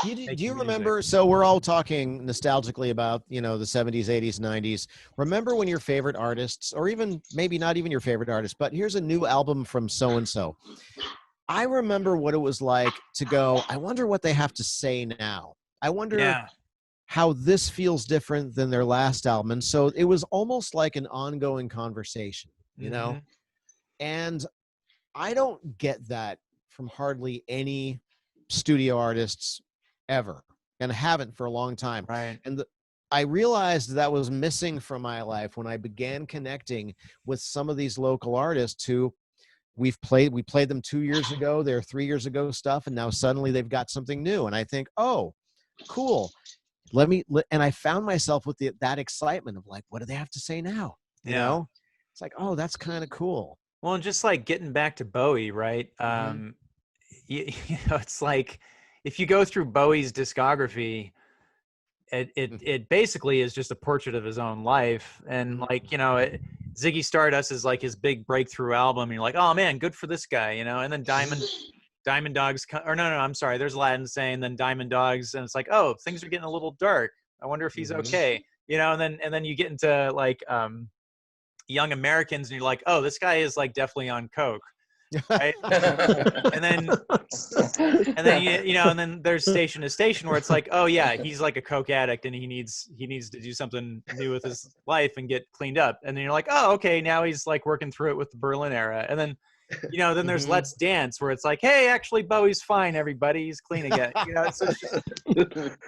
Do you making music. remember? So we're all talking nostalgically about, the 70s, 80s, 90s. Remember when your favorite artists, or even maybe not even your favorite artist, but here's a new album from so and so. I remember what it was like to go, I wonder what they have to say now. I wonder Yeah. how this feels different than their last album. And so it was almost like an ongoing conversation. Hmm. And I don't get that from hardly any studio artists ever, and haven't for a long time. Right. And I realized that was missing from my life when I began connecting with some of these local artists who we played them 2 years ago, their 3 years ago stuff, and now suddenly they've got something new. And I think, oh, cool. And I found myself with that excitement of like, what do they have to say now? Yeah. It's like, oh, that's kind of cool. Well, and just like getting back to Bowie, right? Mm-hmm. It's like if you go through Bowie's discography, it basically is just a portrait of his own life. And like, Ziggy Stardust is like his big breakthrough album. And you're like, oh man, good for this guy, And then Diamond Dogs, or no, I'm sorry, there's Aladdin Sane, then Diamond Dogs, and it's like, oh, things are getting a little dark. I wonder if he's Mm-hmm. okay, and then you get into like Young Americans, and you're like, oh, this guy is like definitely on coke, right? and then and then there's Station to Station, where it's like, oh yeah, he's like a coke addict and he needs to do something new with his life and get cleaned up. And then you're like, oh, okay, now he's like working through it with the Berlin era. And then then there's Mm-hmm. Let's Dance, where it's like, hey, actually Bowie's fine, everybody, he's clean again. So it's just,